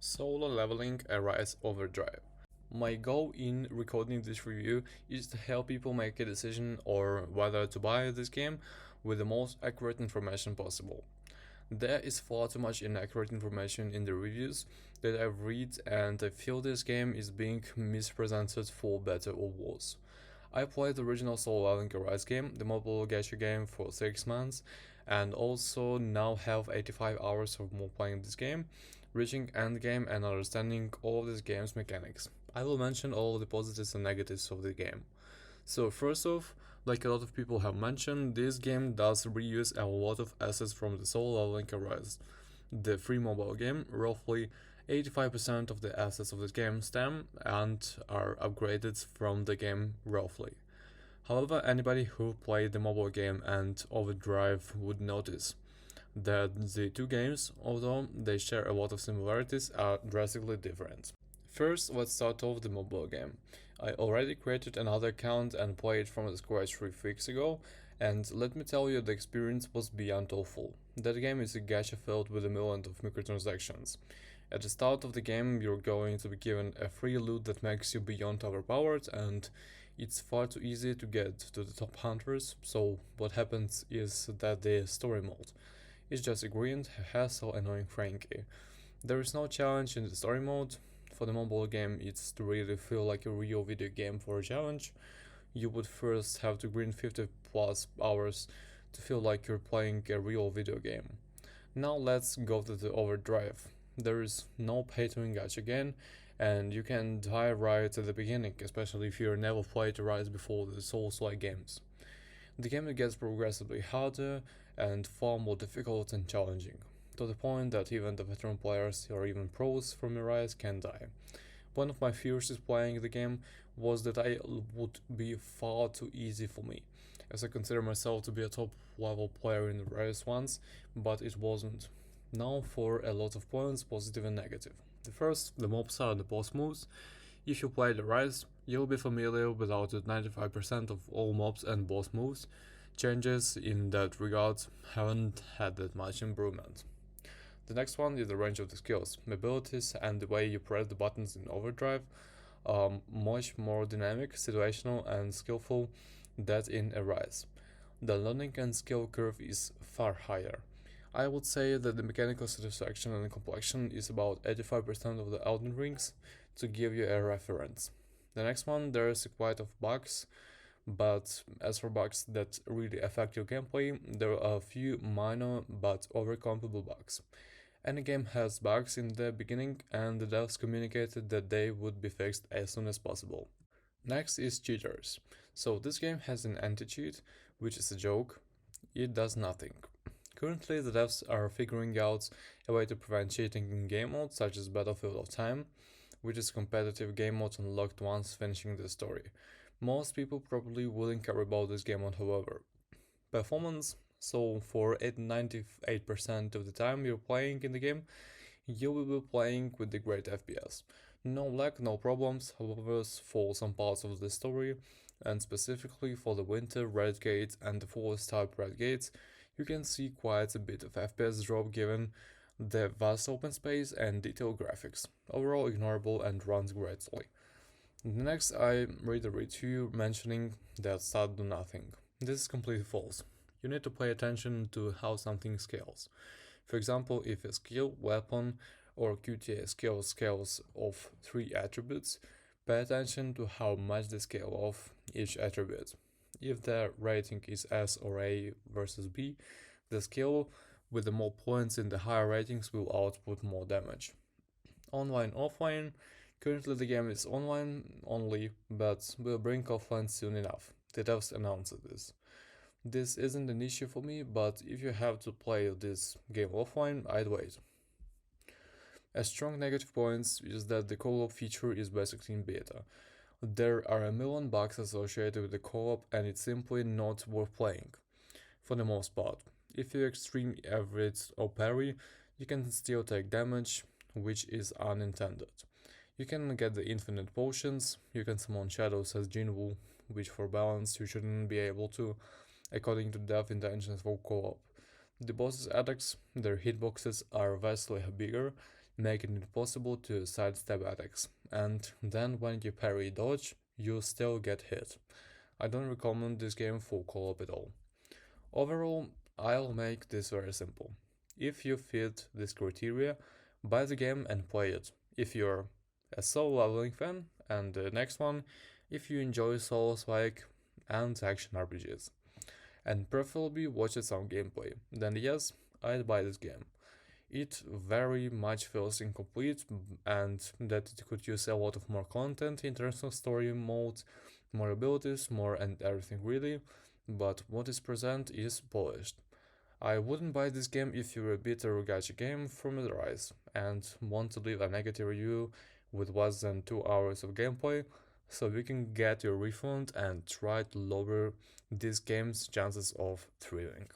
Solo leveling Arise Overdrive. My goal in recording this review is to help people make a decision or whether to buy this game with the most accurate information possible. There is far too much inaccurate information in the reviews that I've read, and I feel this game is being misrepresented for better or worse. I played the original Solo Leveling Arise game, the mobile gacha game, for 6 months, and also now have 85 hours or more playing this game, reaching endgame and understanding all of this game's mechanics. I will mention all the positives and negatives of the game. So first off, like a lot of people have mentioned, this game does reuse a lot of assets from the Solo Leveling Arise, the free mobile game. Roughly 85% of the assets of the game stem and are upgraded from the game roughly. However, anybody who played the mobile game and Overdrive would notice that the two games, although they share a lot of similarities, are drastically different. First, let's start off the mobile game. I already created another account and played from the scratch 3 weeks ago, and let me tell you, the experience was beyond awful. That game is a gacha filled with a million of microtransactions. At the start of the game, you're going to be given a free loot that makes you beyond overpowered, and it's far too easy to get to the top hunters, so what happens is that the story mode is just a grind, hassle, annoying Frankie. There is no challenge in the story mode. For the mobile game, it's to really feel like a real video game for a challenge. You would first have to grind 50 plus hours to feel like you're playing a real video game. Now let's go to the Overdrive. There is no pay to win gacha again, and you can die right at the beginning, especially if you've never played Rise before the Souls-like games. The game gets progressively harder and far more difficult and challenging, to the point that even the veteran players or even pros from Rise can die. One of my fears is playing the game was that I would be far too easy for me, as I consider myself to be a top level player in the Rise once, but it wasn't. Now for a lot of points, positive and negative. The first, the mobs are the boss moves. If you play the Rise, you'll be familiar with about 95% of all mobs and boss moves. Changes in that regard haven't had that much improvement. The next one is the range of the skills, abilities, and the way you press the buttons in Overdrive are much more dynamic, situational, and skillful than in Arise. The learning and skill curve is far higher. I would say that the mechanical satisfaction and complexion is about 85% of the Elden Rings, to give you a reference. The next one, there is quite of bugs, but as for bugs that really affect your gameplay, there are a few minor but overcomable bugs. Any game has bugs in the beginning, and the devs communicated that they would be fixed as soon as possible. Next is cheaters. So this game has an anti-cheat, which is a joke. It does nothing. Currently, the devs are figuring out a way to prevent cheating in game modes such as Battlefield of Time, which is competitive game mode unlocked once finishing the story. Most people probably wouldn't care about this game mode, however. Performance. So for 98% of the time you're playing in the game, you will be playing with the great FPS. No lag, no problems, however, for some parts of the story, and specifically for the Winter Red Gate and the Forest type Red Gates, you can see quite a bit of FPS drop given the vast open space and detailed graphics. Overall ignorable and runs greatly. Next, I read a review mentioning that stats do nothing. This is completely false. You need to pay attention to how something scales. For example, if a skill, weapon, or QTA skill scales of 3 attributes, pay attention to how much they scale of each attribute. If the rating is S or A versus B, the skill with the more points in the higher ratings will output more damage. Online, offline. Currently the game is online only, but will bring offline soon enough. The devs announced this. This isn't an issue for me, but if you have to play this game offline, I'd wait. A strong negative point is that the co-op feature is basically in beta. There are a million bugs associated with the co-op, and it's simply not worth playing, for the most part. If you extreme average or parry, you can still take damage, which is unintended. You can get the infinite potions, you can summon shadows as Jinwoo, which for balance you shouldn't be able to, according to dev intentions for co-op. The boss's attacks, their hitboxes are vastly bigger, making it possible to sidestep attacks, and then when you parry dodge, you still get hit. I don't recommend this game for co-op at all. Overall, I'll make this very simple. If you fit this criteria, buy the game and play it. If you're a solo leveling fan, and the next one, if you enjoy Souls-like and action RPGs, and preferably watch some gameplay, then yes, I'd buy this game. It very much feels incomplete and that it could use a lot of more content in terms of story modes, more abilities, more and everything really, but what is present is polished. I wouldn't buy this game if you're a bit of a gacha game from the rise and want to leave a negative review with less than 2 hours of gameplay, so you can get your refund and try to lower this game's chances of thrilling.